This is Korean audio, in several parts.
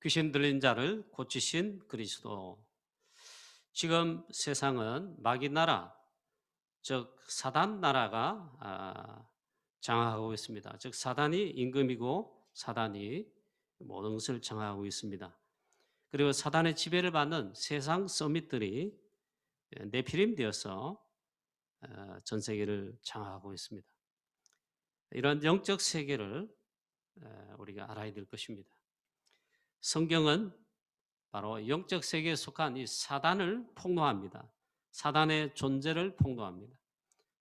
귀신 들린 자를 고치신 그리스도. 지금 세상은 마귀 나라, 즉 사단 나라가 장악하고 있습니다. 즉 사단이 임금이고 사단이 모든 것을 장악하고 있습니다. 그리고 사단의 지배를 받는 세상 서밋들이 네피림 되어서 전 세계를 장악하고 있습니다. 이런 영적 세계를 우리가 알아야 될 것입니다. 성경은 바로 영적 세계에 속한 이 사단을 폭로합니다. 사단의 존재를 폭로합니다.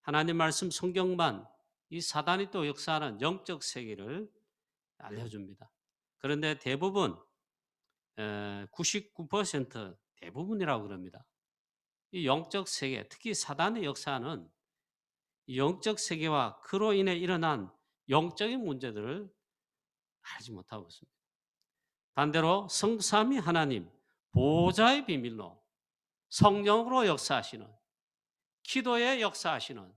하나님 말씀 성경만 이 사단이 또 역사하는 영적 세계를 알려줍니다. 그런데 대부분 99% 대부분이라고 그럽니다. 이 영적 세계, 특히 사단의 역사는 이 영적 세계와 그로 인해 일어난 영적인 문제들을 알지 못하고 있습니다. 반대로 성삼위 하나님 보호자의 비밀로 성령으로 역사하시는, 기도에 역사하시는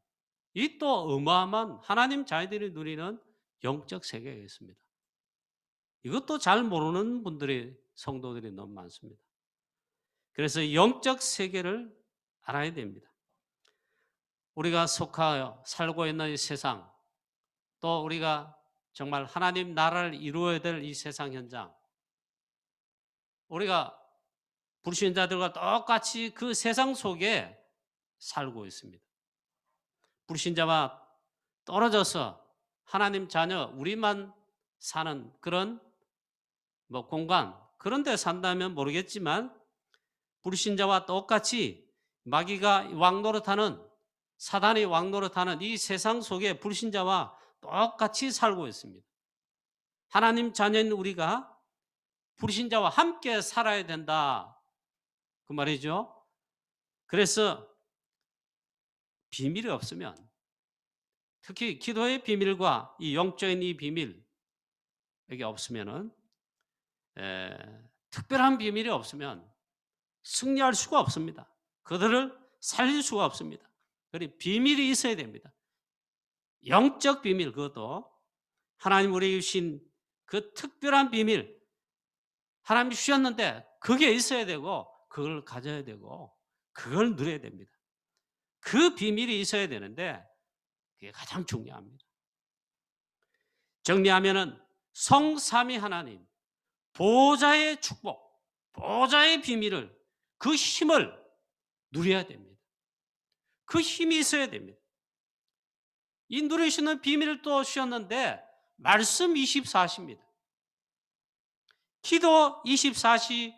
이 또 어마어마한 하나님 자녀들이 누리는 영적 세계가 있습니다. 이것도 잘 모르는 분들이, 성도들이 너무 많습니다. 그래서 영적 세계를 알아야 됩니다. 우리가 속하여 살고 있는 이 세상, 또 우리가 정말 하나님 나라를 이루어야 될 이 세상 현장, 우리가 불신자들과 똑같이 그 세상 속에 살고 있습니다. 불신자와 떨어져서 하나님 자녀 우리만 사는 그런 공간, 그런 데 산다면 모르겠지만 불신자와 똑같이 마귀가 왕노릇하는, 사단이 왕노릇하는 이 세상 속에 불신자와 똑같이 살고 있습니다. 하나님 자녀인 우리가 불신자와 함께 살아야 된다, 그 말이죠. 그래서 비밀이 없으면, 특히 기도의 비밀과 이 영적인 이 비밀, 이게 없으면은 특별한 비밀이 없으면 승리할 수가 없습니다. 그들을 살릴 수가 없습니다. 그리고 비밀이 있어야 됩니다. 영적 비밀, 그것도 하나님 우리에게 주신 그 특별한 비밀, 하나님이 주셨는데 그게 있어야 되고 그걸 가져야 되고 그걸 누려야 됩니다. 그 비밀이 있어야 되는데 그게 가장 중요합니다. 정리하면은 성삼위 하나님 보호자의 축복, 보호자의 비밀을, 그 힘을 누려야 됩니다. 그 힘이 있어야 됩니다. 이 누리시는 비밀을 또 주셨는데 말씀 24시입니다. 기도 24시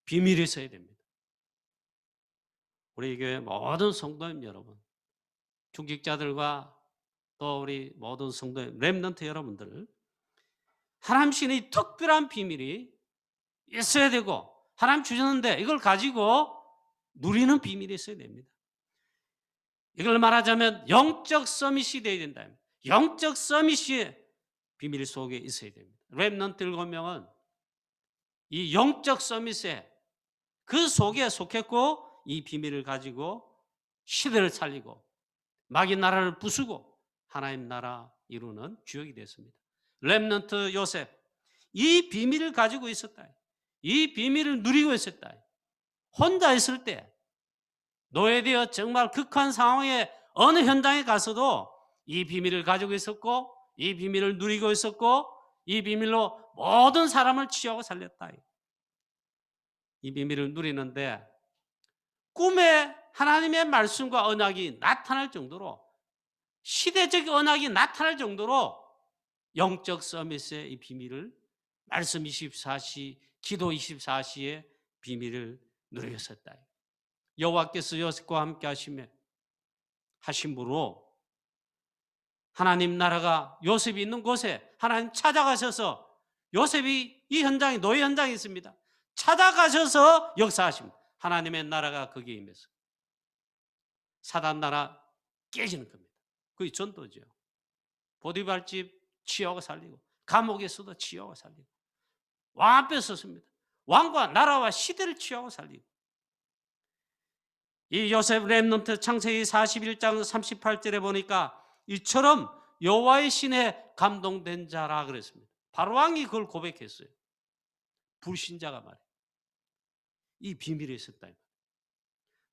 비밀이 있어야 됩니다. 우리 교회 모든 성도님 여러분, 중직자들과 또 우리 모든 성도님, 렘넌트 여러분들, 하나님 신의 특별한 비밀이 있어야 되고, 하나님 주셨는데 이걸 가지고 누리는 비밀이 있어야 됩니다. 이걸 말하자면 영적 서밋이 되어야 된다. 영적 서밋이 비밀 속에 있어야 됩니다. 렘넌트 7명은 이 영적 서밋에 그 속에 속했고 이 비밀을 가지고 시대를 살리고 마귀 나라를 부수고 하나님 나라 이루는 주역이 됐습니다. 렘넌트 요셉, 이 비밀을 가지고 있었다. 이 비밀을 누리고 있었다. 혼자 있을 때 노예되어 정말 극한 상황에 어느 현장에 가서도 이 비밀을 가지고 있었고 이 비밀을 누리고 있었고 이 비밀로 모든 사람을 치유하고 살렸다. 이 비밀을 누리는데 꿈에 하나님의 말씀과 언약이 나타날 정도로, 시대적 언약이 나타날 정도로 영적 서밋의 이 비밀을, 말씀 24시, 기도 24시의 비밀을 누리셨다. 여호와께서 요셉과 함께 하심으로 하나님 나라가 요셉이 있는 곳에 하나님 찾아가셔서, 요셉이 이 현장에, 노예 현장에 있습니다. 찾아가셔서 역사하십니다. 하나님의 나라가 거기에 임해서 사단 나라 깨지는 겁니다. 그게 전도죠. 보디발 집 치유하고 살리고, 감옥에서도 치유하고 살리고, 왕 앞에 섰습니다. 왕과 나라와 시대를 치유하고 살리고. 이 요셉 렘넌트 창세기 41장 38절에 보니까 이처럼 여호와의 신에 감동된 자라 그랬습니다. 바로 왕이 그걸 고백했어요. 불신자가 말이에요. 이 비밀이 있었다.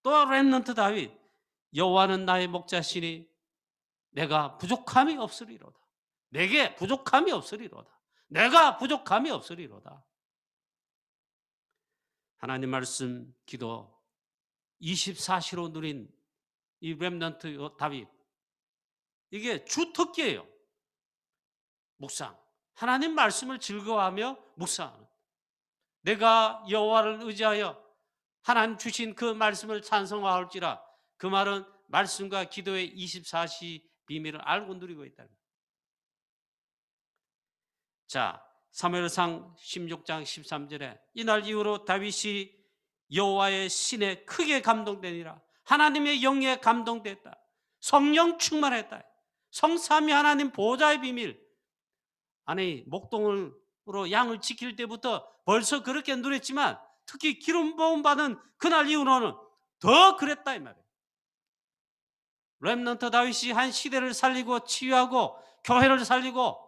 또 렘넌트 다윗, 여호와는 나의 목자시니 내가 부족함이 없으리로다. 내게 부족함이 없으리로다. 내가 부족함이 없으리로다. 하나님 말씀 기도 24시로 누린 이 렘넌트 다윗, 이게 주특기예요. 묵상, 하나님 말씀을 즐거워하며 묵상하는, 내가 여호와를 의지하여 하나님 주신 그 말씀을 찬송하올지라, 그 말은 말씀과 기도의 24시 비밀을 알고 누리고 있다. 자, 사무엘상 16장 13절에 이날 이후로 다윗이 여호와의 신에 크게 감동되니라. 하나님의 영에 감동됐다. 성령 충만했다. 성삼위 하나님 보좌의 비밀. 아니, 목동으로 양을 지킬 때부터 벌써 그렇게 누렸지만 특히 기름 부음 받은 그날 이후로는 더 그랬다 이 말이에요. 렘넌트 다윗이 한 시대를 살리고 치유하고 교회를 살리고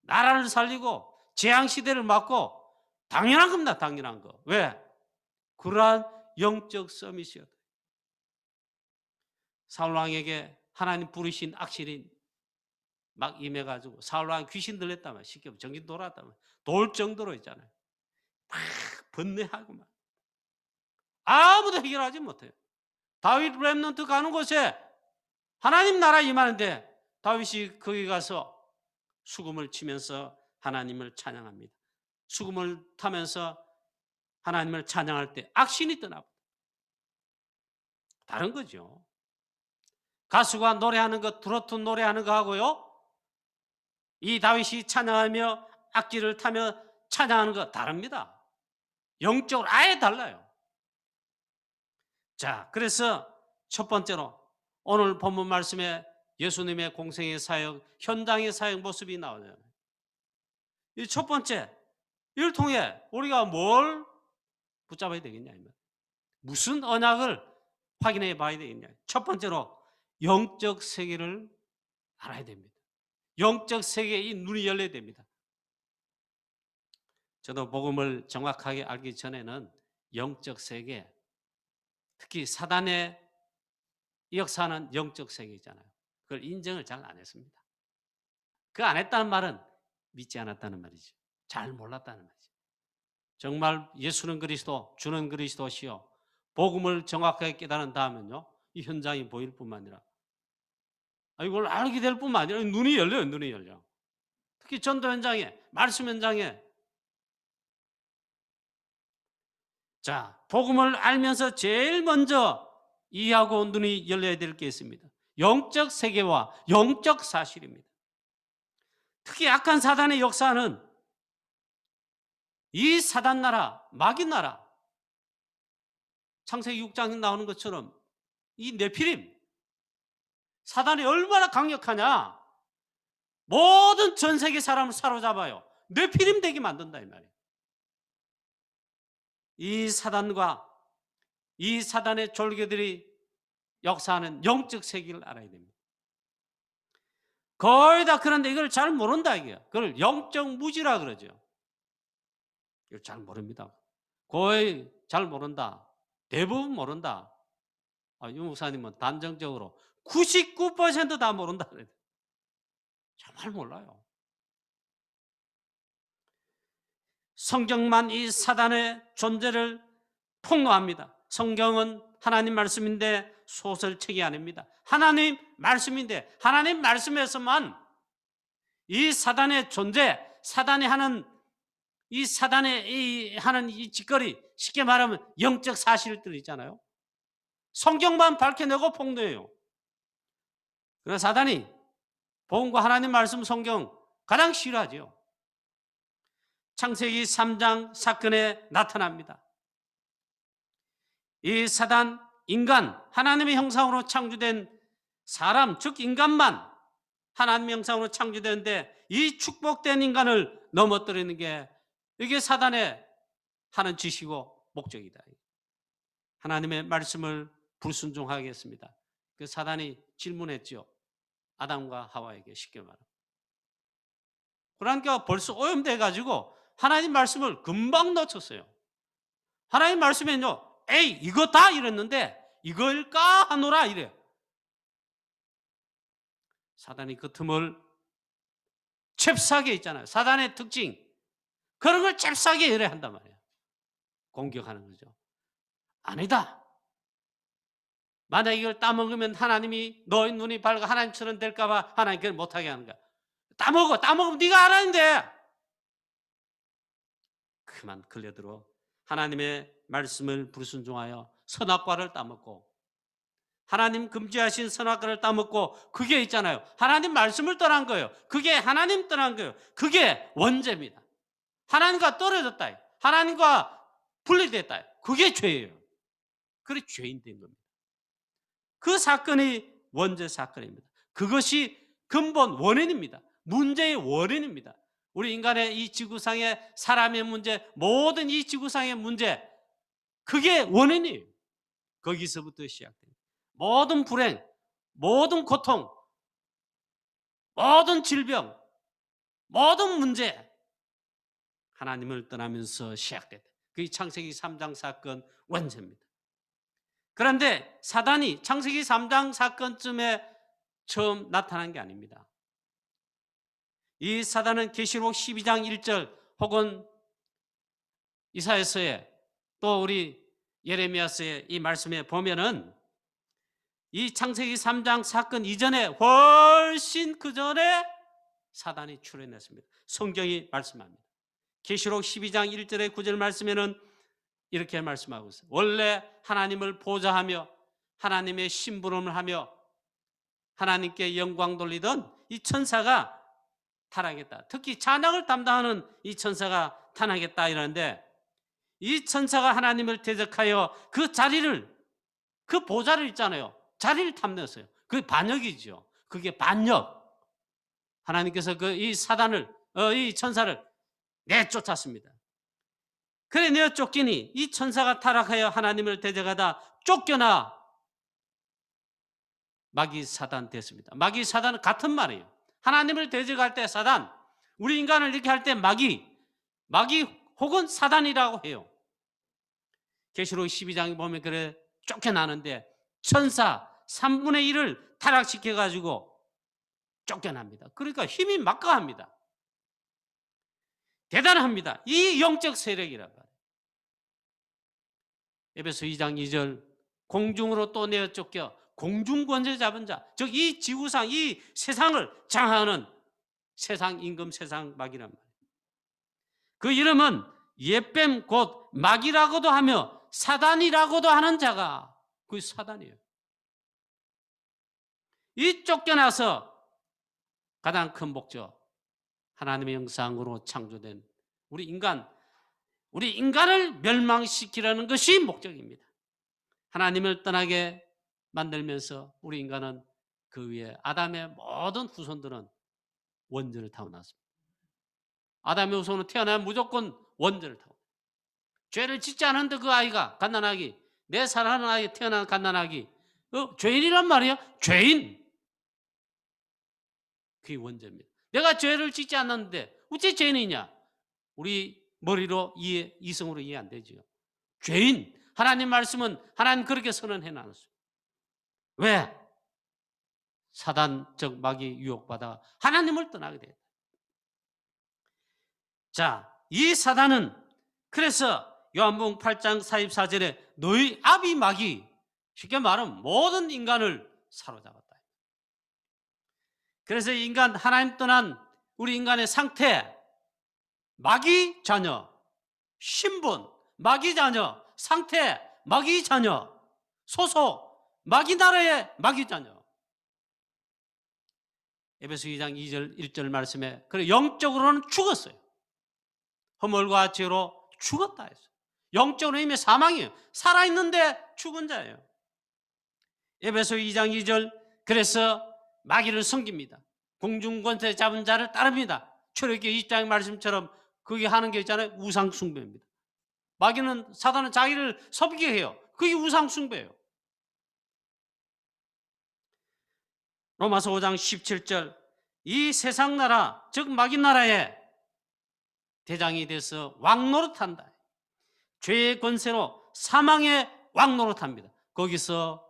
나라를 살리고 재앙시대를 막고, 당연한 겁니다. 당연한 거. 왜? 그러한 영적 서밋이었다. 사울왕에게 하나님 부르신 악신이 막 임해가지고 사울왕 귀신 들렸다면, 쉽게 정신 돌았다면 돌 정도로 있잖아요. 막 번뇌하고 막 아무도 해결하지 못해요. 다윗 렘넌트 가는 곳에 하나님 나라 임하는데 다윗이 거기 가서 수금을 치면서 하나님을 찬양합니다. 수금을 타면서 하나님을 찬양할 때 악신이 떠나고, 다른 거죠. 가수가 노래하는 거, 트로트 노래하는 거 하고요, 이 다윗이 찬양하며 악기를 타며 찬양하는 거 다릅니다. 영적으로 아예 달라요. 자, 그래서 첫 번째로 오늘 본문 말씀에 예수님의 공생의 사역, 현장의 사역 모습이 나오잖아요. 이 첫 번째, 이를 통해 우리가 뭘 붙잡아야 되겠냐, 무슨 언약을 확인해 봐야 되겠냐. 첫 번째로 영적 세계를 알아야 됩니다. 영적 세계에 이 눈이 열려야 됩니다. 저도 복음을 정확하게 알기 전에는 영적 세계, 특히 사단의 역사는 영적 세계잖아요. 그걸 인정을 잘 안 했습니다. 그 안 했다는 말은 믿지 않았다는 말이죠. 잘 몰랐다는 말이죠. 정말 예수는 그리스도, 주는 그리스도시요, 복음을 정확하게 깨달은 다음은요, 이 현장이 보일 뿐만 아니라, 이걸 알게 될 뿐만 아니라 눈이 열려요. 눈이 열려. 특히 전도 현장에, 말씀 현장에. 자, 복음을 알면서 제일 먼저 이해하고 눈이 열려야 될 게 있습니다. 영적 세계와 영적 사실입니다. 특히 악한 사단의 역사는 이 사단 나라, 마귀 나라, 창세기 6장에 나오는 것처럼 이 네피림, 사단이 얼마나 강력하냐, 모든 전 세계 사람을 사로잡아요. 네피림 되게 만든다 이 말이에요. 이 사단과 이 사단의 졸개들이 역사하는 영적 세계를 알아야 됩니다. 거의 다 그런데 이걸 잘 모른다 이게요. 그걸 영적 무지라 그러죠. 이걸 잘 모릅니다. 거의 잘 모른다. 대부분 모른다. 유 목사님은 단정적으로 99% 다 모른다 그래요. 정말 몰라요. 성경만 이 사단의 존재를 폭로합니다. 성경은 하나님 말씀인데 소설책이 아닙니다. 하나님 말씀인데 하나님 말씀에서만 이 사단의 존재, 사단이 하는 이 사단의 하는 이 짓거리, 쉽게 말하면 영적 사실들 있잖아요. 성경만 밝혀내고 폭로해요. 그러나 사단이 복음과 하나님 말씀 성경 가장 싫어하죠. 창세기 3장 사건에 나타납니다. 이 사단, 인간, 하나님의 형상으로 창조된 사람, 즉 인간만 하나님의 형상으로 창조되는데 이 축복된 인간을 넘어뜨리는 게 이게 사단의 하는 짓이고 목적이다. 하나님의 말씀을 불순종하겠습니다. 그 사단이 질문했죠. 아담과 하와에게, 쉽게 말하면. 그러니까 벌써 오염돼 가지고 하나님 말씀을 금방 놓쳤어요. 하나님 말씀에는요, 에이 이거다 이랬는데 이걸까 하노라 이래요. 사단이 그 틈을 잽싸게 있잖아요. 사단의 특징. 그런 걸 잽싸게 열애한단 말이에요. 공격하는 거죠. 아니다. 만약 이걸 따먹으면 하나님이 너의 눈이 밝아 하나님처럼 될까 봐 하나님 그걸 못하게 하는 거야. 따먹으면 네가 하나님인데. 그만 걸려들어 하나님의 말씀을 불순종하여 선악과를 따먹고 하나님 금지하신 선악과를 따먹고 그게 있잖아요. 하나님 말씀을 떠난 거예요. 그게 하나님 떠난 거예요. 그게 원죄입니다. 하나님과 떨어졌다. 하나님과 분리됐다. 그게 죄예요. 그래 죄인 된 겁니다. 그 사건이 원죄 사건입니다. 그것이 근본 원인입니다. 문제의 원인입니다. 우리 인간의 이 지구상의 사람의 문제, 모든 이 지구상의 문제, 그게 원인이에요. 거기서부터 시작됩니다. 모든 불행, 모든 고통, 모든 질병, 모든 문제, 하나님을 떠나면서 시작됐다. 그게 창세기 3장 사건 원죄입니다. 그런데 사단이 창세기 3장 사건쯤에 처음 나타난 게 아닙니다. 이 사단은 계시록 12장 1절 혹은 이사야서에 또 우리 예레미야서의 이 말씀에 보면은 이 창세기 3장 사건 이전에 훨씬 그 전에 사단이 출현했습니다. 성경이 말씀합니다. 계시록 12장 1절의 9절 말씀에는 이렇게 말씀하고 있어요. 원래 하나님을 보좌하며 하나님의 심부름을 하며 하나님께 영광 돌리던 이 천사가 타락했다. 특히 찬양을 담당하는 이 천사가 타락했다 이러는데 이 천사가 하나님을 대적하여 그 자리를 그 보좌를 있잖아요. 자리를 탐냈어요. 그게 반역이죠. 그게 반역. 하나님께서 이 사단을 이 천사를 내쫓았습니다. 그래 내쫓기니 이 천사가 타락하여 하나님을 대적하다 쫓겨나 마귀 사단 됐습니다. 마귀 사단은 같은 말이에요. 하나님을 대적할 때 사단, 우리 인간을 이렇게 할 때 마귀 혹은 사단이라고 해요. 계시록 12장에 보면 그래 쫓겨나는데 천사 3분의 1을 타락시켜가지고 쫓겨납니다. 그러니까 힘이 막강합니다. 대단합니다. 이 영적 세력이라고 해요. 에베소 2장 2절 공중으로 또 내어 쫓겨 공중 권세 잡은 자, 즉 이 지구상 이 세상을 장하는 세상 임금 세상 마귀란 말이에요. 그 이름은 옛뱀 곧 마귀라고도 하며 사단이라고도 하는 자가 그 사단이에요. 이 쫓겨나서 가장 큰 목적, 하나님의 형상으로 창조된 우리 인간을 멸망시키려는 것이 목적입니다. 하나님을 떠나게 만들면서 우리 인간은 그 위에 아담의 모든 후손들은 원죄를 타고났습니다. 아담의 후손은 태어나면 무조건 원죄를 타고 죄를 짓지 않았는데 그 아이가 갓난아기, 내 사랑하는 아이 태어난 갓난아기 죄인이란 말이에요. 죄인. 그게 원죄입니다. 내가 죄를 짓지 않았는데 어째 죄인이냐? 우리 머리로 이성으로 이해 안 되죠. 죄인. 하나님 말씀은 하나님 그렇게 선언해 놨어요. 왜? 사단적 마귀 유혹받아 하나님을 떠나게 됐다. 자, 이 사단은 그래서 요한복음 8장 44절에 너희 아비 마귀, 쉽게 말하면 모든 인간을 사로잡았다. 그래서 인간 하나님 떠난 우리 인간의 상태, 마귀 자녀, 신분, 마귀 자녀, 상태, 마귀 자녀, 소속, 마귀 나라의 마귀 자녀. 에베소 2장 2절 1절 말씀에 그래 영적으로는 죽었어요. 허물과 죄로 죽었다 했어요. 영적으로 이미 사망이에요. 살아있는데 죽은 자예요. 에베소 2장 2절 그래서 마귀를 섬깁니다. 공중권세 잡은 자를 따릅니다. 출애굽기 2장 말씀처럼 그게 하는 게 있잖아요. 우상 숭배입니다. 마귀는 사단은 자기를 섬기게 해요. 그게 우상 숭배예요. 로마서 5장 17절 이 세상 나라 즉 마귀 나라에 대장이 돼서 왕노릇한다. 죄의 권세로 사망의 왕노릇합니다. 거기서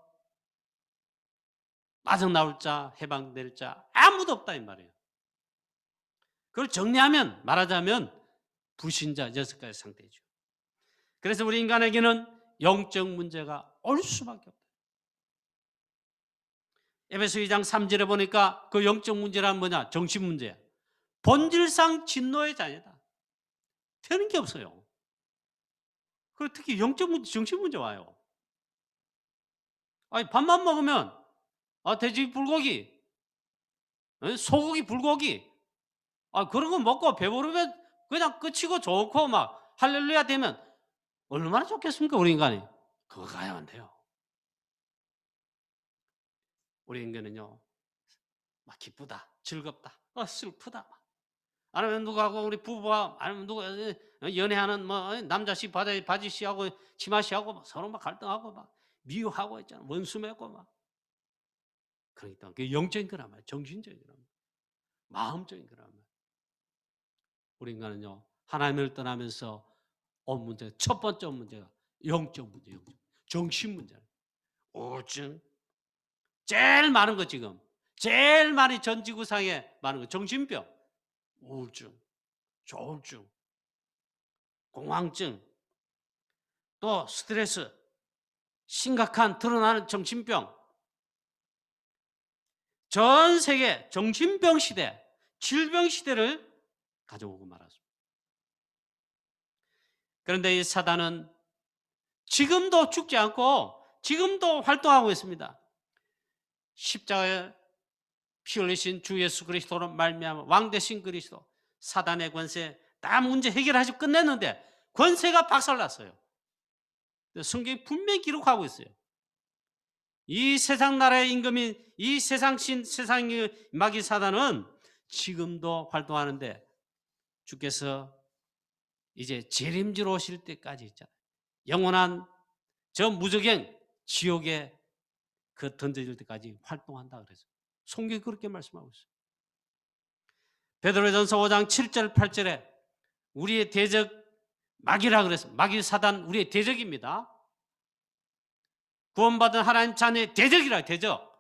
빠져나올 자, 해방될 자 아무도 없다 이 말이에요. 그걸 정리하면, 말하자면 불신자 6가지 상태죠. 그래서 우리 인간에게는 영적 문제가 올 수밖에 없다. 에베소 2장 3절에 보니까 그 영적 문제란 뭐냐? 정신 문제야. 본질상 진노의 자녀다. 되는 게 없어요. 그리고 특히 영적 문제, 정신 문제 와요. 아니, 밥만 먹으면 돼지 불고기, 소고기 불고기, 그런 거 먹고 배부르면 그냥 끝이고 좋고 막 할렐루야 되면 얼마나 좋겠습니까, 우리 인간이? 그거 가야만 돼요. 우리 인간은요, 막 기쁘다, 즐겁다, 슬프다. 아니면 누구하고 우리 부부와 아니면 누구 연애하는 뭐 남자씨 바지씨하고 치마씨하고 서로 막 갈등하고 막 미워하고 있잖아. 원수 맺고 막. 그러니까 그게 영적인 거란 말이야. 정신적인 거란 말이야. 마음적인 거란 말이야. 우리 인간은요, 하나님을 떠나면서 온 문제, 첫 번째 문제가 영적 문제, 정신 문제. 우울증. 제일 많은 거 지금. 제일 많이 전 지구상에 많은 거 정신병. 우울증, 조울증, 공황증, 또 스트레스, 심각한 드러나는 정신병. 전 세계 정신병 시대, 질병 시대를 가져오고 말았습니다. 그런데 이 사단은 지금도 죽지 않고 지금도 활동하고 있습니다. 십자가에 피 흘리신 주 예수 그리스도로 말미암아 왕 되신 그리스도, 사단의 권세 다 문제 해결하시고 끝냈는데 권세가 박살났어요. 성경이 분명히 기록하고 있어요. 이 세상 나라의 임금인 이 세상신 세상의 마귀 사단은 지금도 활동하는데 주께서 이제 재림지로 오실 때까지 있잖아요. 영원한 저 무저갱 지옥에 그 던져질 때까지 활동한다 그래서 성경이 그렇게 말씀하고 있어요. 베드로전서 5장 7절 8절에 우리의 대적 마귀라 그랬어요. 마귀 사단 우리의 대적입니다. 구원받은 하나님 자녀의 대적이라. 대적.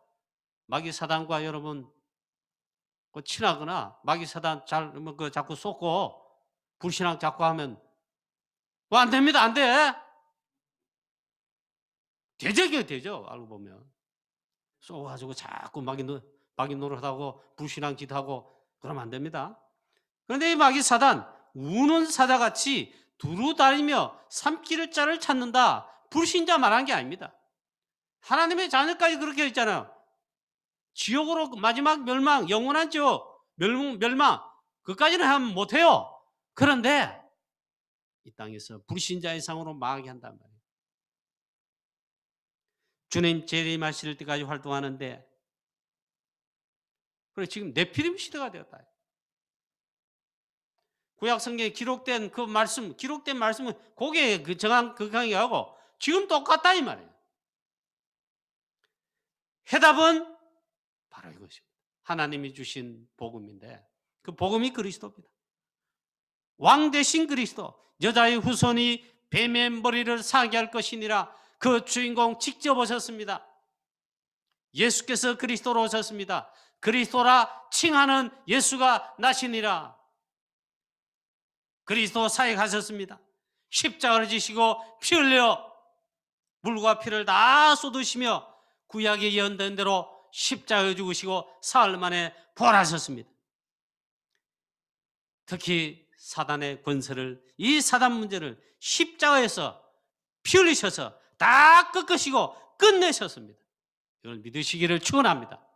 마귀 사단과 여러분 친하거나 마귀 사단 자꾸 쏟고 불신앙 자꾸 하면 안 됩니다. 안 돼. 대적이에요. 대적. 알고 보면 쏘가지고 자꾸 마귀 노릇하고 불신앙 짓하고 그러면 안 됩니다. 그런데 이 마귀 사단 우는 사자같이 두루다니며 삼키를 자를 찾는다. 불신자 말한 게 아닙니다. 하나님의 자녀까지 그렇게 했잖아요. 지옥으로 마지막 멸망, 영원한 지옥, 멸망, 그까지는 하면 못해요. 그런데 이 땅에서 불신자의 상으로 망하게 한단 말이에요. 주님 재림하실 때까지 활동하는데, 그래 지금 네피림 시대가 되었다. 구약 성경에 기록된 그 말씀, 기록된 말씀은 거기에 극하게 하고 지금 똑같다 이 말이에요. 해답은 바로 이것입니다. 하나님이 주신 복음인데 그 복음이 그리스도입니다. 왕 대신 그리스도, 여자의 후손이 뱀의 머리를 상하게 할 것이니라. 그 주인공 직접 오셨습니다. 예수께서 그리스도로 오셨습니다. 그리스도라 칭하는 예수가 나시니라. 그리스도 사역하셨습니다. 십자가를 지시고 피 흘려 물과 피를 다 쏟으시며 구약에 예언된 대로 십자가에 죽으시고 사흘 만에 부활하셨습니다. 특히 사단의 권세를, 이 사단 문제를 십자가에서 피 흘리셔서 다 꺾으시고 끝내셨습니다. 이걸 믿으시기를 축원합니다.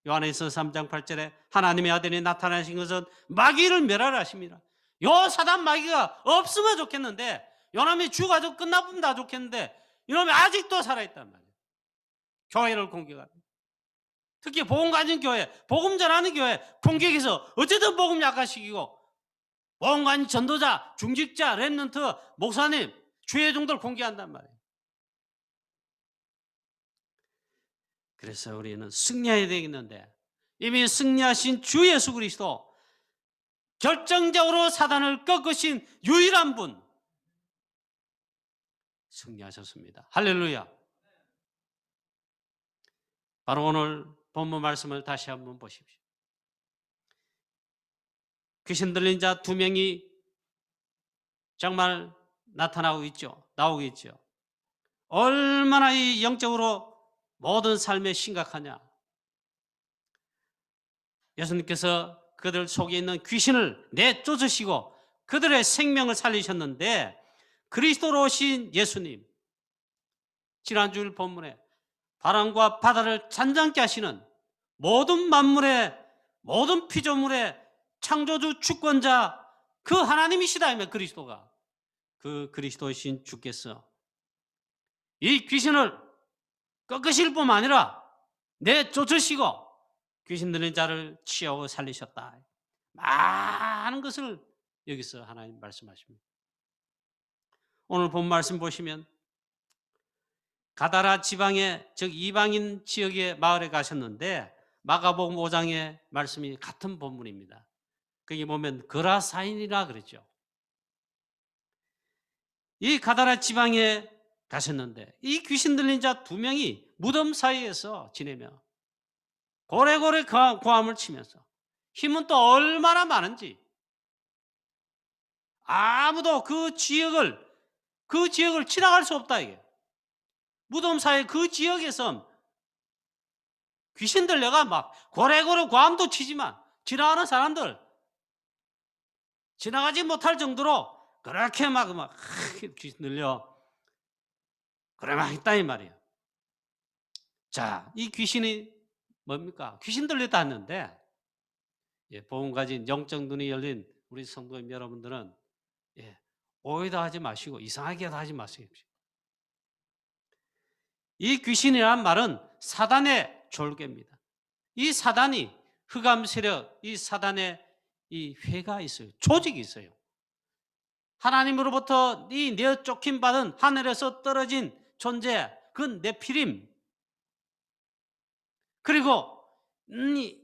요한에서 3장 8절에 하나님의 아들이 나타나신 것은 마귀를 멸하라 하십니다. 요 사단 마귀가 없으면 좋겠는데, 요놈이 죽어가지고 끝나면 다 좋겠는데 이놈이 아직도 살아있단 말이에요. 교회를 공격합니다. 특히 복음 가진 교회, 복음 전하는 교회 공격해서 어쨌든 복음 약화시키고, 복음 가진 전도자, 중직자, 렘넌트, 목사님, 주의 종들 공격한단 말이에요. 그래서 우리는 승리해야 되겠는데 이미 승리하신 주 예수 그리스도, 결정적으로 사단을 꺾으신 유일한 분, 승리하셨습니다. 할렐루야. 바로 오늘 본문 말씀을 다시 한번 보십시오. 귀신 들린 자 2명이 정말 나타나고 있죠. 나오고 있죠. 얼마나 이 영적으로 모든 삶에 심각하냐. 예수님께서 그들 속에 있는 귀신을 내쫓으시고 그들의 생명을 살리셨는데, 그리스도로 오신 예수님, 지난주일 본문에 바람과 바다를 잔잔케 하시는 모든 만물의 모든 피조물의 창조주 주권자 그 하나님이시다. 그리스도가, 그 그리스도이신 주께서 이 귀신을 꺾으실 뿐만 아니라 내쫓으시고 귀신 들린 자를 치유하고 살리셨다. 많은 것을 여기서 하나님 말씀하십니다. 오늘 본 말씀 보시면 가다라 지방의, 즉 이방인 지역의 마을에 가셨는데, 마가복음 5장의 말씀이 같은 본문입니다. 거기 보면 거라사인이라 그랬죠. 이 가다라 지방에 가셨는데 이 귀신 들린 자 2명이 무덤 사이에서 지내며 고래고래 고함을 치면서, 힘은 또 얼마나 많은지 아무도 그 지역을 지나갈 수 없다. 이게 무덤 사이 그 지역에서 귀신 들려가 막 고래고래 고함도 치지만 지나가는 사람들 지나가지 못할 정도로 그렇게 막 귀신 들려 그래 막 있다 이 말이에요. 자, 이 귀신이 뭡니까? 귀신 들렸다 했는데, 복음 가진 영적 눈이 열린 우리 성도님 여러분들은 오해도 하지 마시고 이상하게도 하지 마세요. 이 귀신이란 말은 사단의 졸개입니다. 이 사단이, 흑암 세력, 이 사단의 이 회가 있어요. 조직이 있어요. 하나님으로부터 이 내쫓김 받은 하늘에서 떨어진 존재, 그 네피림, 그리고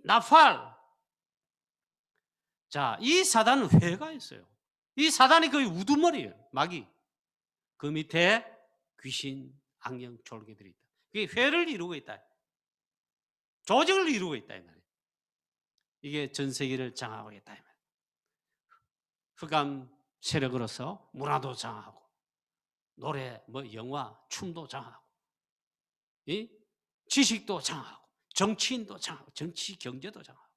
나팔. 자, 이 사단은 회가 있어요. 이 사단이 거의 우두머리예요. 마귀. 그 밑에 귀신, 악령, 졸개들이 있다. 이게 회를 이루고 있다. 조직을 이루고 있다 이 말이에요. 이게 전 세계를 장악하고 있다 이 말이에요. 흑암 세력으로서 문화도 장악하고, 노래, 영화, 춤도 장악하고, 지식도 장악하고, 정치인도 장악하고, 정치 경제도 장악하고.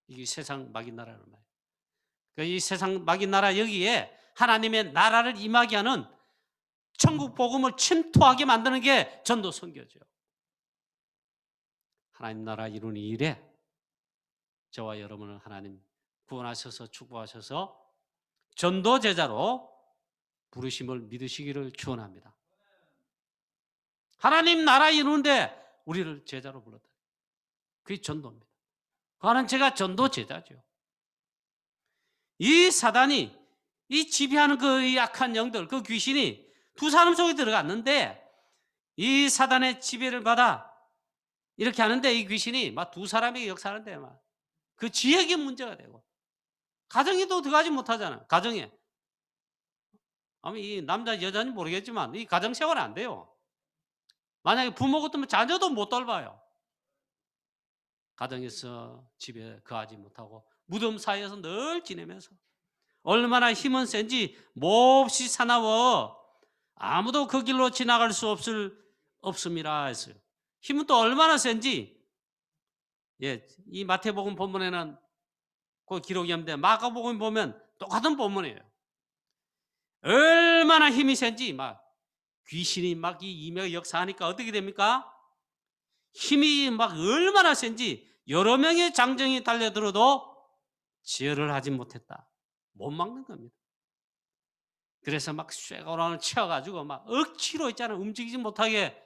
이게 세상 마귀 나라란 말이에요. 이 세상 마귀 나라 여기에 하나님의 나라를 임하게 하는 천국 복음을 침투하게 만드는 게 전도 선교죠. 하나님 나라 이루는 일에 저와 여러분을 하나님 구원하셔서 축복하셔서 전도 제자로 부르심을 믿으시기를 축원합니다. 하나님 나라 이루는데 우리를 제자로 불렀다. 그게 전도입니다. 그거는 제가 전도 제자죠. 이 사단이, 이 지배하는 그 약한 영들, 그 귀신이 2사람 속에 들어갔는데, 이 사단의 지배를 받아 이렇게 하는데, 이 귀신이 막 2사람에게 역사하는데 막 그 지역이 문제가 되고, 가정에도 들어가지 못하잖아. 가정에. 아마 이 남자 여자는 모르겠지만 이 가정 생활은 안 돼요. 만약에 부모 같으면 자녀도 못 돌봐요. 가정에서 집에 거하지 못하고 무덤 사이에서 늘 지내면서 얼마나 힘은 센지 몹시 사나워 아무도 그 길로 지나갈 수 없음이라 했어요. 힘은 또 얼마나 센지, 이 마태복음 본문에는 그 기록이 없는데 마가복음 보면 똑같은 본문이에요. 얼마나 힘이 센지, 막 귀신이 막 이 임의 역사하니까 어떻게 됩니까? 힘이 막 얼마나 센지 여러 명의 장정이 달려들어도 제어를 하지 못했다. 못 막는 겁니다. 그래서 막 쇠고랑을 치워가지고 막 억지로 있잖아, 움직이지 못하게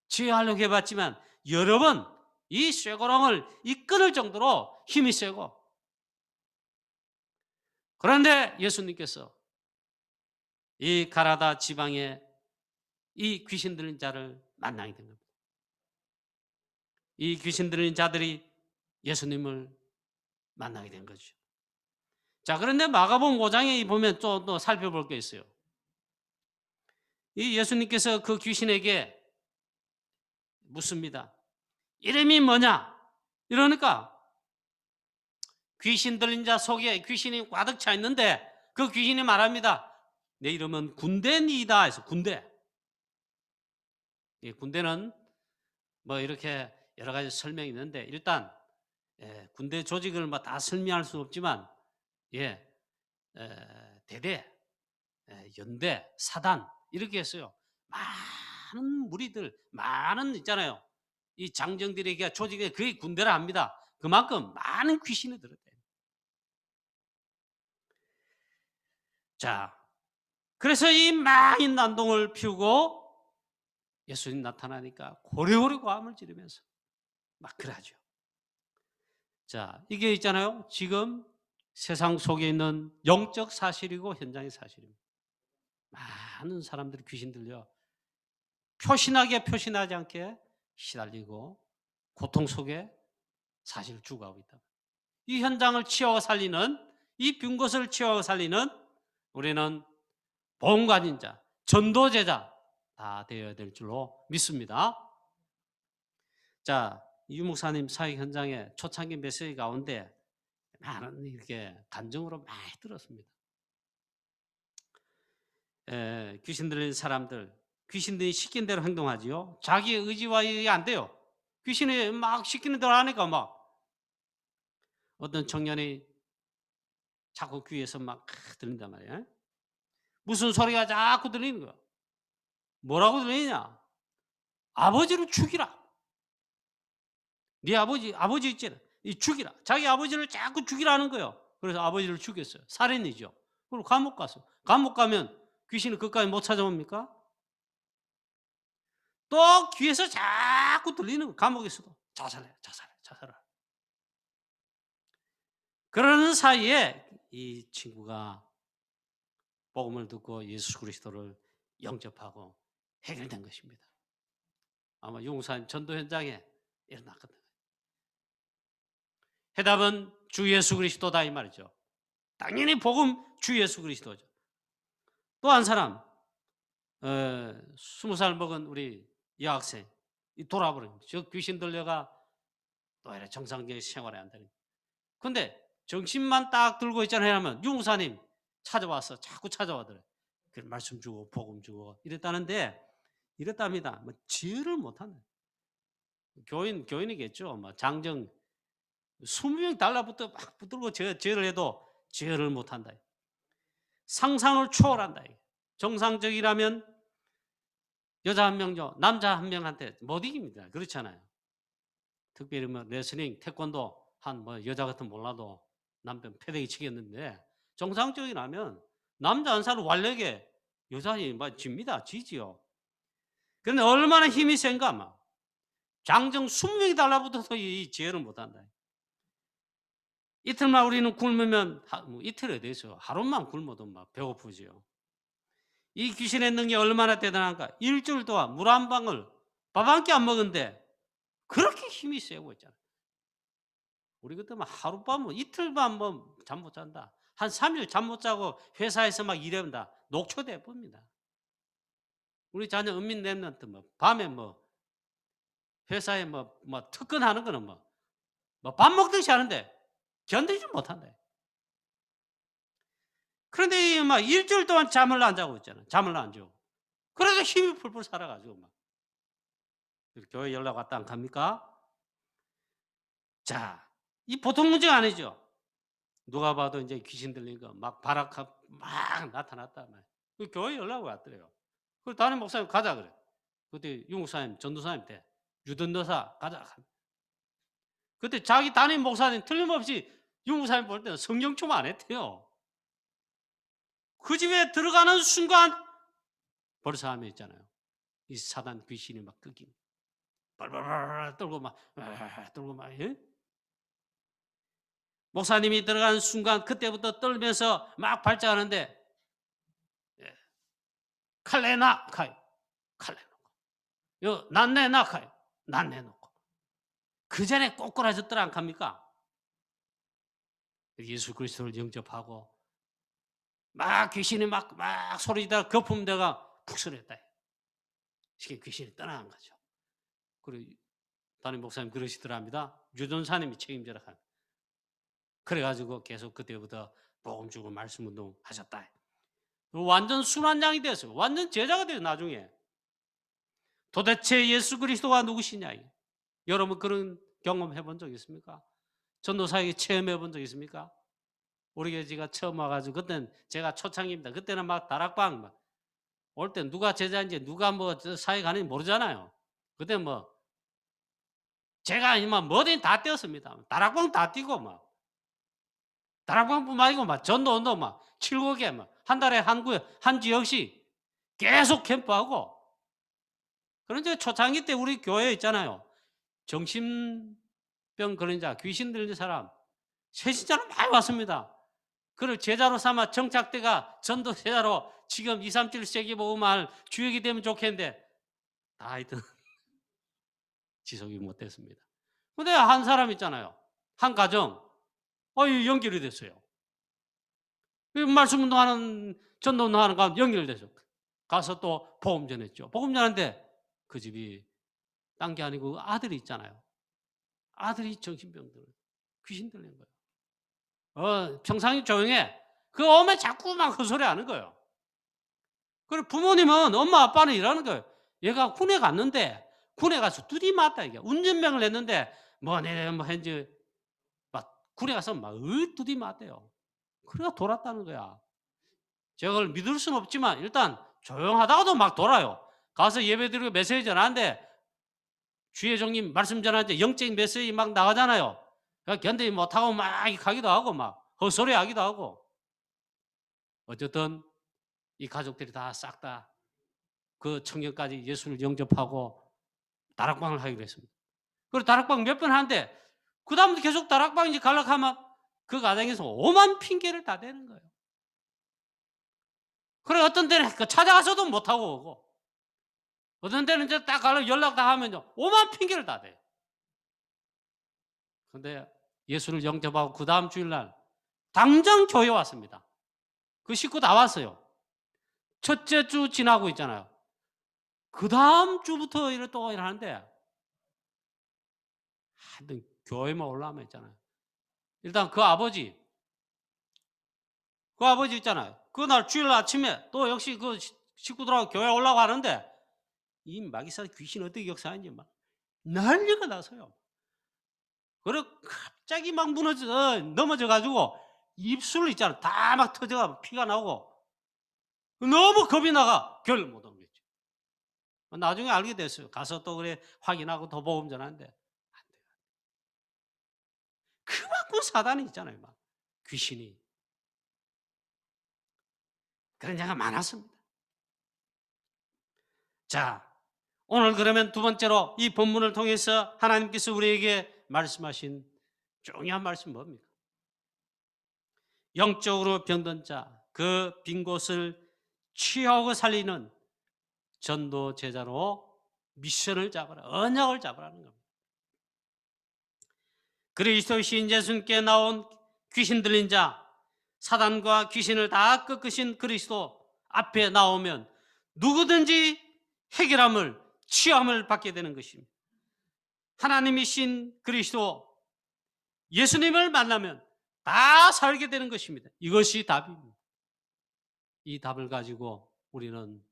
제어하려고 해봤지만 여러 번 이 쇠고랑을 이끌을 정도로 힘이 세고, 그런데 예수님께서 이 가라다 지방에 이 귀신 들린 자를 만나게 된 겁니다. 이 귀신 들린 자들이 예수님을 만나게 된 거죠. 자, 그런데 마가복음 5장에 보면 또 살펴볼 게 있어요. 이 예수님께서 그 귀신에게 묻습니다. 이름이 뭐냐? 이러니까 귀신 들린 자 속에 귀신이 가득 차 있는데 그 귀신이 말합니다. 내 이름은 군대니다 해서 군대. 이 군대는 뭐 이렇게 여러 가지 설명이 있는데 일단 군대 조직을 뭐 다 설명할 수 없지만 대대, 연대, 사단 이렇게 했어요. 많은 무리들, 많은 있잖아요. 이 장정들에게 조직에 그게 군대라 합니다. 그만큼 많은 귀신이 들었대요. 자, 그래서 이 많은 난동을 피우고 예수님 나타나니까 고래고래 고함을 지르면서 막 그러죠. 자, 이게 있잖아요. 지금 세상 속에 있는 영적 사실이고 현장의 사실입니다. 많은 사람들이 귀신 들려 표신하게 표신하지 않게 시달리고 고통 속에 사실을 죽어가고 있다. 이 현장을 치워 살리는, 이 빈 곳을 치워 살리는 우리는 보험가진 자, 전도제자 다 되어야 될 줄로 믿습니다. 자, 유 목사님 사역 현장에 초창기 메시지 가운데 많은 이렇게 감정으로 많이 들었습니다. 귀신 들린 사람들, 귀신들이 시킨 대로 행동하지요. 자기 의지와 이게 안 돼요. 귀신이 막 시키는 대로 하니까 막 어떤 청년이 자꾸 귀에서 막 들린단 말이에요. 무슨 소리가 자꾸 들리는 거야. 뭐라고 들리냐? 아버지를 죽이라. 네 아버지 있잖아. 이 죽이라. 자기 아버지를 자꾸 죽이라는 거예요. 그래서 아버지를 죽였어요. 살인이죠. 그리고 감옥 갔어. 감옥 가면 귀신은 그까지 못 찾아옵니까? 또 귀에서 자꾸 들리는 거. 감옥에서도 자살해. 그러는 사이에 이 친구가 복음을 듣고 예수 그리스도를 영접하고 해결된 것입니다. 아마 용산 전도 현장에 일어났거든요. 해답은 주 예수 그리스도다 이 말이죠. 당연히 복음 주 예수 그리스도죠. 또 한 사람 20살 먹은 우리 여학생 돌아버립니다. 저 귀신 들려가 또 이래 정상적인 생활이 안 되는. 근데 정신만 딱 들고 있잖아요 하면 유무사님 찾아와서 자꾸 찾아와더래. 그 말씀 주고 복음 주고 이랬답니다. 뭐 지혜를 못하네. 교인이겠죠. 뭐 장정 20명 달라붙어 막 붙들고 제어를 해도 제어를 못한다. 상상을 초월한다. 정상적이라면 여자 한 명요, 남자 한 명한테 못 이깁니다. 그렇잖아요. 특별히 뭐 레슬링, 태권도 한 뭐 여자 같은 몰라도 남편 패대기 치겠는데 정상적이라면 남자 한 사람 완력에 여자이 막 집니다. 지지요. 그런데 얼마나 힘이 센가 막 장정 20명이 달라붙어서 이 제어를 못한다. 이틀만 우리는 굶으면 뭐 이틀에 대해서 하루만 굶어도 막 배고프지요. 이 귀신의 능력이 얼마나 대단한가. 일주일 동안 물 한 방울 밥 한 끼 안 먹은데 그렇게 힘이 세고 있잖아요. 우리 그때만 하룻밤 뭐 이틀밤 뭐 잠 못 잔다. 한 3일 잠 못 자고 회사에서 막 일한다. 녹초돼 봅니다. 우리 자녀 은민 랩런트 뭐 밤에 뭐 회사에 뭐 특근하는 거는 뭐 밥 먹듯이 하는데 견디지 못한다. 그런데 막 일주일 동안 잠을 안 자고 있잖아. 잠을 안 자고. 그래서 힘이 풀풀 살아가지고 막 교회 연락 왔다 안 갑니까? 자, 이 보통 문제가 아니죠. 누가 봐도 이제 귀신 들린 거 막 바락하 막 나타났다 말. 그 교회 연락이 왔더래요. 그 담임 목사님 가자 그래. 그때 유 목사님 전도사님 때 유전도사 가자. 그때 자기 담임 목사님 틀림없이 유 목사님 볼 때는 성령 좀 안 했대요. 그 집에 들어가는 순간 벌써 하면 있잖아요. 이 사단 귀신이 막 끄기. 발발발 떨고 막 떨고 막 예? 목사님이 들어가는 순간 그때부터 떨면서 막 발작하는데 칼레나 카이 칼레 놓고 난내나 카이 난내 놓고 그 전에 꼬꾸라졌더라 안 갑니까? 예수 그리스도를 영접하고 막 귀신이 막 소리지다가 거품대가 푹 소리했다. 이게 귀신이 떠나간 거죠. 그리고 담임 목사님 그러시더랍니다. 유전사님이 책임져라. 그래가지고 계속 그때부터 복음 주고 말씀 운동 하셨다. 완전 순환장이 됐어요. 완전 제자가 돼요. 나중에. 도대체 예수 그리스도가 누구시냐. 여러분 그런 경험 해본 적 있습니까? 전도사에게 체험해 본 적 있습니까? 우리 교회가 처음 와가지고 그때는 제가 초창기입니다. 그때는 막 다락방 올 때 누가 제자인지 누가 뭐 사회 가는지 모르잖아요. 그때 뭐 제가 아니면 뭐든 다 뛰었습니다. 다락방 다 뛰고 막 다락방뿐만 아니고 막 전도운동 막 7국에 막 한 달에 한 지역씩 계속 캠프하고. 그런데 초창기 때 우리 교회 있잖아요. 정신병 걸린 자, 귀신 들린 사람, 세신자로 많이 왔습니다. 그를 제자로 삼아 정착대가 전도 제자로 지금 2, 3, 7세기 복음을 주역이 되면 좋겠는데 다 하여튼 지속이 못됐습니다. 근데 한 사람 있잖아요. 한 가정 연결이 됐어요. 말씀 운동하는 전도 운동하는 가운데 연결돼서 가서 또 복음 전했죠. 복음 전하는데 그 집이 딴 게 아니고 아들이 있잖아요. 아들이 정신병들 귀신 들린 거예요. 평상이 조용해. 그 엄마 자꾸 막 헛소리 하는 거예요. 그리고 부모님은 엄마 아빠는 이러는 거예요. 얘가 군에 갔는데 군에 가서 두디 맞다 이게 운전병을 했는데 내가 현재 막 군에 가서 막 두디 맞대요. 그래가 돌았다는 거야. 제가 그걸 믿을 수는 없지만 일단 조용하다가도 막 돌아요. 가서 예배드리고 메시지 전하는데 주의 종님 말씀 전하는데 영적인 메시지 막 나가잖아요. 견디지 못하고 막 가기도 하고 막 헛소리 하기도 하고. 어쨌든 이 가족들이 다 싹 다 그 청년까지 예수를 영접하고 다락방을 하기로 했습니다. 그리고 다락방 몇 번 하는데 그 다음부터 계속 다락방인지 갈락하면 그 가정에서 오만 핑계를 다 대는 거예요. 그래 어떤 때는 찾아가서도 못하고 오고 어떤 때는 이제 딱 가려 연락 다 하면요 오만 핑계를 다 대요. 그런데 예수를 영접하고 그 다음 주일날 당장 교회 왔습니다. 그 식구 다 왔어요. 첫째 주 지나고 있잖아요. 그 다음 주부터 또 일하는데 하여튼 교회만 올라오면 있잖아요. 일단 그 아버지 있잖아요. 그날 주일 아침에 또 역시 그 식구들하고 교회 올라고 하는데 이 마귀사 귀신 어떻게 역사하는지 막 난리가 나서요. 그리고 갑자기 막 넘어져 가지고 입술 있잖아. 다 막 터져가 피가 나고 너무 겁이 나가 교회를 못 옮겼죠. 나중에 알게 됐어요. 가서 또 그래 확인하고 더 보험 전하는데 안 돼요. 그만큼 사단이 있잖아요. 막 귀신이. 그런 자가 많았습니다. 자, 오늘 그러면 두 번째로 이 본문을 통해서 하나님께서 우리에게 말씀하신 중요한 말씀 뭡니까? 영적으로 병든 자, 그 빈 곳을 취하고 살리는 전도 제자로 미션을 잡으라, 언약을 잡으라는 겁니다. 그리스도신 예수님께 나온 귀신 들린 자, 사단과 귀신을 다 꺾으신 그리스도 앞에 나오면 누구든지 해결함을, 취함을 받게 되는 것입니다. 하나님이신 그리스도 예수님을 만나면 다 살게 되는 것입니다. 이것이 답입니다. 이 답을 가지고 우리는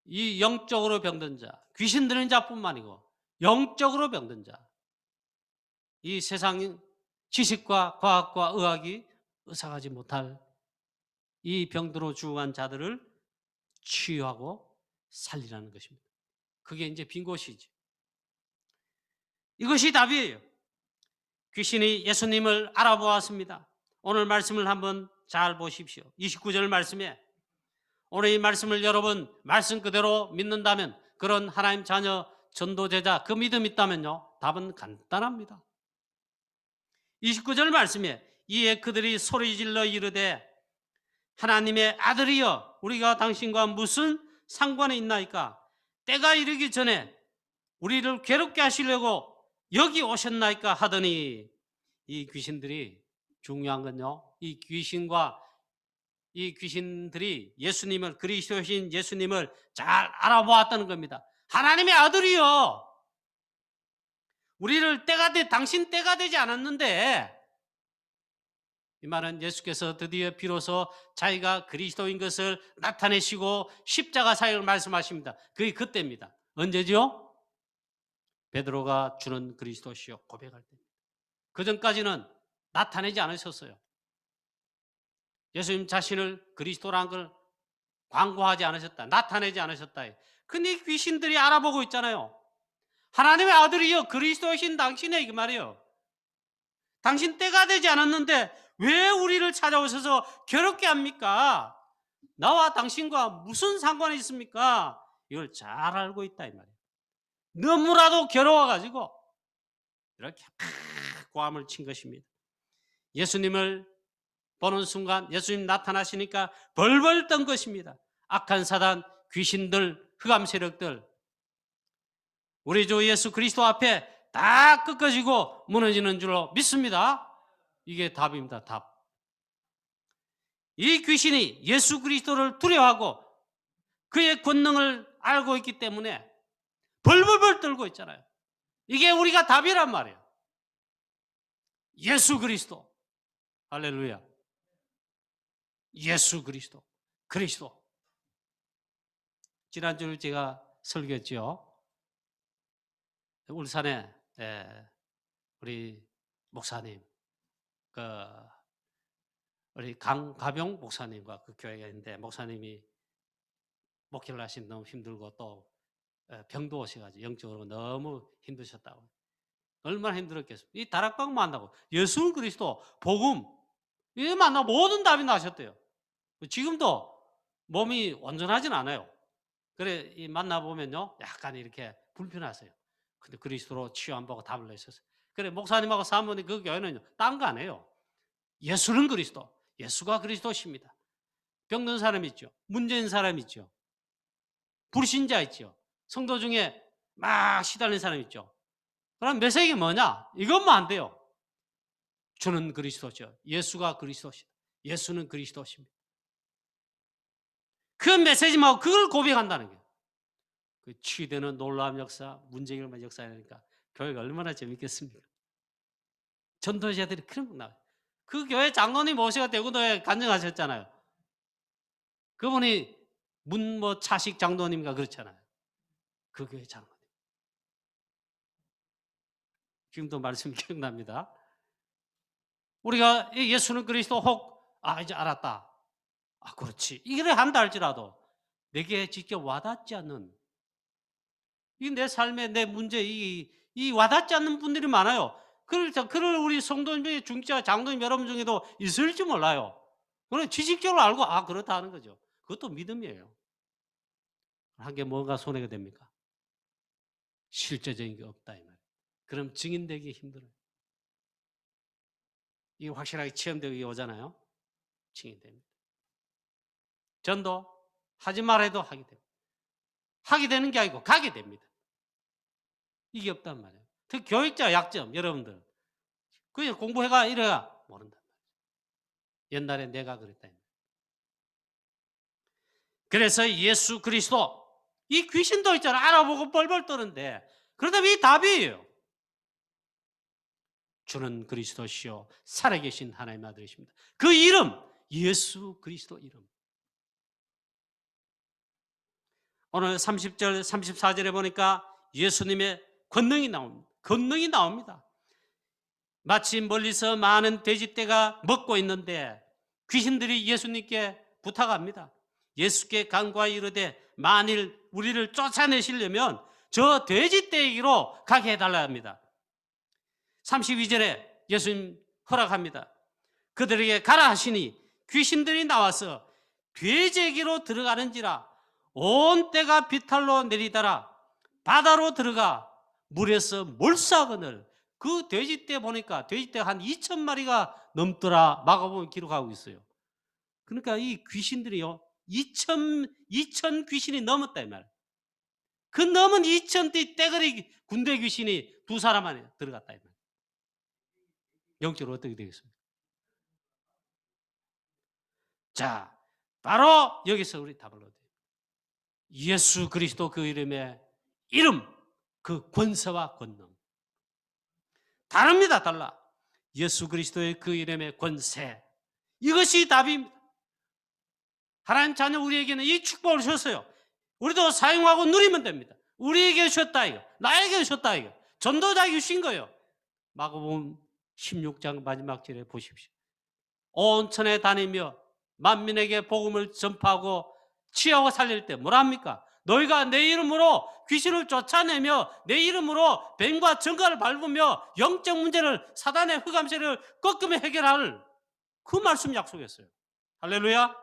이 영적으로 병든 자, 귀신 들린 자뿐만 아니고 영적으로 병든 자, 이 세상 지식과 과학과 의학이 의사하지 못할 이 병들어 죽어간 자들을 치유하고 살리라는 것입니다. 그게 이제 빈 곳이지. 이것이 답이에요. 귀신이 예수님을 알아보았습니다. 오늘 말씀을 한번 잘 보십시오. 29절 말씀에 오늘 이 말씀을 여러분 말씀 그대로 믿는다면, 그런 하나님 자녀 전도제자 그 믿음 있다면요, 답은 간단합니다. 29절 말씀에 이에 그들이 소리질러 이르되 하나님의 아들이여 우리가 당신과 무슨 상관이 있나이까? 때가 이르기 전에 우리를 괴롭게 하시려고 여기 오셨나이까? 하더니 이 귀신들이 중요한 건요, 이 귀신들이 예수님을, 그리스도신 예수님을 잘 알아보았다는 겁니다. 하나님의 아들이요, 우리를 당신 때가 되지 않았는데, 이 말은 예수께서 드디어 비로소 자기가 그리스도인 것을 나타내시고 십자가 사역을 말씀하십니다. 그게 그때입니다. 언제죠? 베드로가 주는 그리스도시요 고백할 때입니다. 그 전까지는 나타내지 않으셨어요. 예수님 자신을 그리스도라는 걸 광고하지 않으셨다. 나타내지 않으셨다. 근데 귀신들이 알아보고 있잖아요. 하나님의 아들이요 그리스도이신 당신의 그 말이에요. 당신 때가 되지 않았는데 왜 우리를 찾아오셔서 괴롭게 합니까? 나와 당신과 무슨 상관이 있습니까? 이걸 잘 알고 있다 이 말이에요. 너무나도 괴로워가지고 이렇게 고함을 친 것입니다. 예수님을 보는 순간 예수님 나타나시니까 벌벌 떤 것입니다. 악한 사단, 귀신들, 흑암 세력들, 우리 주 예수 그리스도 앞에 다 꺾어지고 무너지는 줄로 믿습니다. 이게 답입니다. 답. 이 귀신이 예수 그리스도를 두려워하고 그의 권능을 알고 있기 때문에 벌벌벌 떨고 있잖아요. 이게 우리가 답이란 말이에요. 예수 그리스도. 할렐루야. 예수 그리스도. 그리스도. 지난주에 제가 설교했죠. 울산에 우리 목사님, 우리 강가병 목사님과 그 교회가 있는데, 목사님이 목회를 하시면 너무 힘들고 또 병도 오셔가지고 영적으로 너무 힘드셨다고. 얼마나 힘들었겠습니까? 이 다락방 만나고 예수 그리스도 복음 이 만나 모든 답이 나셨대요. 지금도 몸이 온전하진 않아요. 그래 이 만나보면요 약간 이렇게 불편하세요. 근데 그리스도로 치유 안 받고 답을 내셨어요. 그래 목사님하고 사모님 그 교회는요 딴 거 안 해요. 예수는 그리스도, 예수가 그리스도십니다. 병든 사람 있죠. 문제 있는 사람 있죠. 불신자 있죠. 성도 중에 막 시달린 사람 있죠. 그럼 메시지 뭐냐? 이것만 안 돼요. 주는 그리스도죠. 예수가 그리스도시다. 예수는 그리스도십니다. 그 메시지만 그걸 고백한다는 거예요. 그 치유되는 놀라운 역사, 문제 해결만 역사하니까 교회가 얼마나 재밌겠습니까? 전도자들이 그런 거 나와요. 그 교회 장로님 모시가 대구도에 간증하셨잖아요. 그분이 차식 장로님과 그렇잖아요. 그 교회 장로님. 지금도 말씀 기억납니다. 우리가 예수는 그리스도 이제 알았다. 그렇지. 이래 한다 할지라도 내게 직접 와닿지 않는 내 삶에 내 문제 이 와닿지 않는 분들이 많아요. 그럴 우리 성도님 중에 중직자 장로님 여러분 중에도 있을지 몰라요. 그럼 지식적으로 알고 그렇다 하는 거죠. 그것도 믿음이에요. 한 게 뭔가 손해가 됩니까? 실제적인 게 없다 이 말이에요. 그럼 증인되기 힘들어요. 이게 확실하게 체험되기 오잖아요. 증인됩니다. 전도 하지 말아도 하게 됩니다. 하게 되는 게 아니고 가게 됩니다. 이게 없단 말이에요. 특히 교육자 약점 여러분들 그냥 공부해가 이래야 모른단 말이에요. 옛날에 내가 그랬다. 그래서 예수 그리스도 이 귀신도 있잖아 알아보고 뻘뻘 떠는데 그러다면 이 답이에요. 주는 그리스도시요 살아계신 하나님의 아들이십니다. 그 이름 예수 그리스도 이름. 오늘 30절 34절에 보니까 예수님의 권능이 나옵니다. 권능이 나옵니다. 마치 멀리서 많은 돼지떼가 먹고 있는데 귀신들이 예수님께 부탁합니다. 예수께 간구하여 이르되 만일 우리를 쫓아내시려면 저 돼지떼에게로 가게 해달라 합니다. 32절에 예수님 허락합니다. 그들에게 가라 하시니 귀신들이 나와서 돼지에게로 들어가는지라 온 때가 비탈로 내리더라 바다로 들어가 물에서 몰사거늘 그 돼지떼 보니까 돼지떼 한 2,000마리가 넘더라 마가복음 기록하고 있어요. 그러니까 이 귀신들이요 2,000 귀신이 넘었다 이 말. 그 넘은 2,000대 떼거리 군대 귀신이 두 사람 안에 들어갔다 이 말. 영적으로 어떻게 되겠습니까? 자, 바로 여기서 우리 답을 얻어요. 예수 그리스도 그 이름의 이름, 그 권세와 권능. 다릅니다. 달라. 예수 그리스도의 그 이름의 권세. 이것이 답입니다. 하나님 자녀 우리에게는 이 축복을 주셨어요. 우리도 사용하고 누리면 됩니다. 우리에게 주셨다 이거. 나에게 주셨다 이거. 전도자에게 주신 거예요. 마가복음 16장 마지막 절에 보십시오. 온 천에 다니며 만민에게 복음을 전파하고 치유하고 살릴 때 뭐라 합니까? 너희가 내 이름으로 귀신을 쫓아내며 내 이름으로 뱀과 정갈을 밟으며 영적 문제를 사단의 흑암세를 꺾으며 해결할 그 말씀 약속했어요. 할렐루야.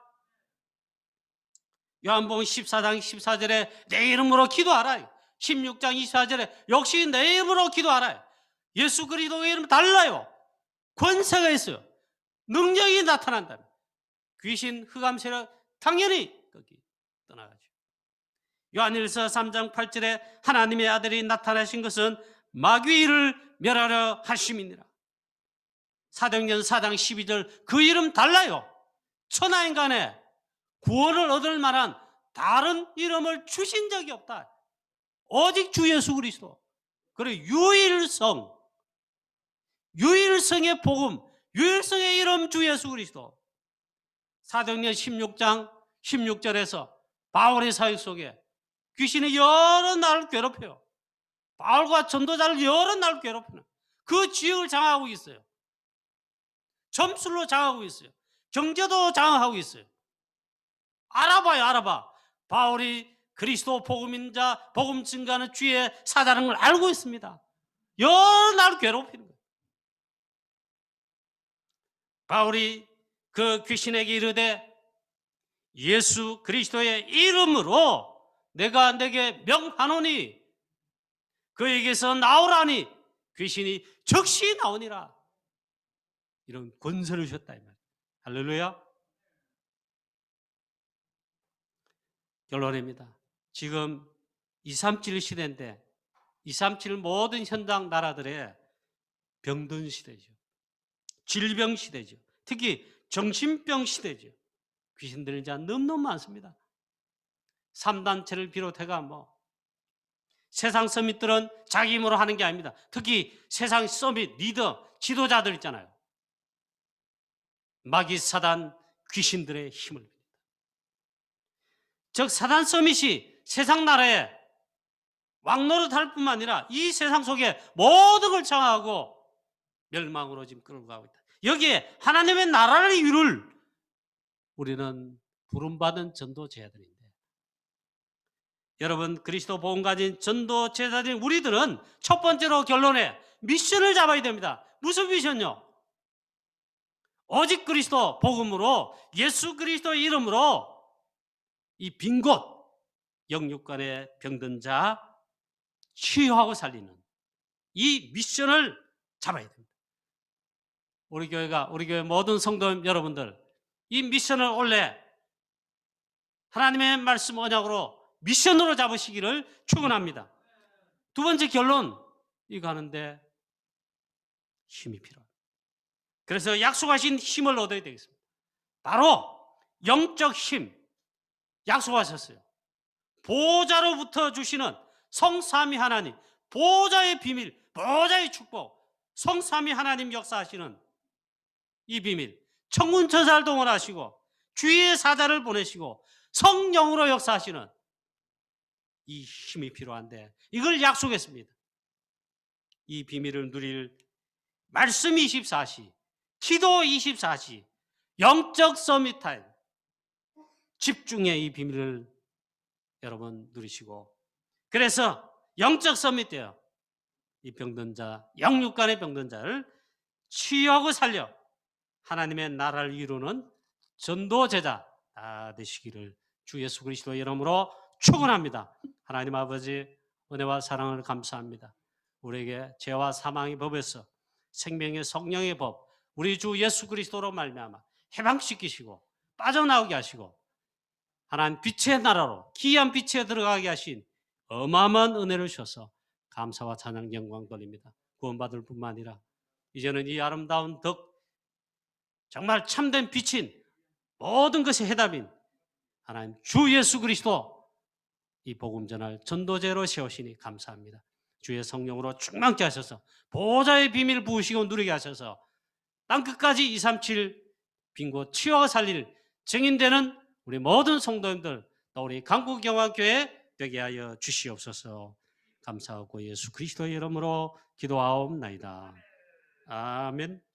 요한복음 14장 14절에 내 이름으로 기도하라. 16장 24절에 역시 내 이름으로 기도하라. 예수 그리스도의 이름 달라요. 권세가 있어요. 능력이 나타난다. 귀신 흑암세력 당연히 거기 떠나가죠. 요한일서 3장 8절에 하나님의 아들이 나타나신 것은 마귀를 멸하려 하심이니라. 사도행전 4장 12절 그 이름 달라요. 천하인간에 구원을 얻을 만한 다른 이름을 주신 적이 없다. 오직 주 예수 그리스도. 그리고 유일성의 복음, 유일성의 이름 주 예수 그리스도. 사도행전 16장 16절에서 바울의 사역 속에 귀신이 여러 날 괴롭혀요. 바울과 전도자를 여러 날 괴롭히는 그 지역을 장악하고 있어요. 점술로 장악하고 있어요. 경제도 장악하고 있어요. 알아봐요, 알아봐. 바울이 그리스도 복음인 자, 복음 증거하는 주의 사자라는 걸 알고 있습니다. 여러 날 괴롭히는 거예요. 바울이 그 귀신에게 이르되 예수 그리스도의 이름으로 내가 내게 명하노니 그에게서 나오라니 귀신이 즉시 나오니라. 이런 권세를 주셨다 이 말이에요. 할렐루야. 결론입니다. 지금 237 시대인데 237 모든 현장 나라들의 병든 시대죠. 질병 시대죠. 특히 정신병 시대죠. 귀신들이 이제 너무너무 많습니다. 3단체를 비롯해가 세상 서밋들은 자기 힘으로 하는 게 아닙니다. 특히 세상 서밋 리더 지도자들 있잖아요. 마귀 사단 귀신들의 힘을 빕니다. 즉 사단 서밋이 세상 나라에 왕노릇할 뿐만 아니라 이 세상 속에 모든 걸 장악하고 멸망으로 지금 끌고 가고 있다. 여기에 하나님의 나라를 이룰 우리는 부름받은 전도 제자들인데, 여러분 그리스도 복음 가진 전도 제자들인 우리들은 첫 번째로 결론에 미션을 잡아야 됩니다. 무슨 미션요? 오직 그리스도 복음으로 예수 그리스도의 이름으로 이 빈 곳 영육간의 병든 자 치유하고 살리는 이 미션을 잡아야 됩니다. 우리 교회 모든 성도 여러분들 이 미션을 원래 하나님의 말씀 언약으로 미션으로 잡으시기를 축원합니다. 두 번째 결론 이거 하는데 힘이 필요합니다. 그래서 약속하신 힘을 얻어야 되겠습니다. 바로 영적 힘 약속하셨어요. 보좌로부터 주시는 성삼위 하나님, 보좌의 비밀, 보좌의 축복, 성삼위 하나님 역사하시는 이 비밀, 천군 천사를 동원하시고 주의 사자를 보내시고 성령으로 역사하시는 이 힘이 필요한데 이걸 약속했습니다. 이 비밀을 누릴 말씀 24시, 기도 24시, 영적 서밋 타임, 집중의 이 비밀을 여러분 누리시고, 그래서 영적 서밋 때요 이 병든 자, 영육간의 병든 자를 치유하고 살려 하나님의 나라를 이루는 전도 제자 다 되시기를 주 예수 그리스도의 이름으로 축원합니다. 하나님 아버지 은혜와 사랑을 감사합니다. 우리에게 죄와 사망의 법에서 생명의 성령의 법, 우리 주 예수 그리스도로 말미암아 해방시키시고 빠져나오게 하시고 하나님 빛의 나라로 기이한 빛에 들어가게 하신 어마어마한 은혜를 주셔서 감사와 찬양 영광 돌립니다. 구원받을 뿐만 아니라 이제는 이 아름다운 덕 정말 참된 빛인 모든 것의 해답인 하나님 주 예수 그리스도 이 복음 전할 전도제로 세우시니 감사합니다. 주의 성령으로 충만케 하셔서 보호자의 비밀 부으시고 누리게 하셔서 땅끝까지 237 빈곳 치유하고 살릴 증인되는 우리 모든 성도님들 또 우리 강국영화교회 되게 하여 주시옵소서. 감사하고 예수 그리스도의 이름으로 기도하옵나이다. 아멘.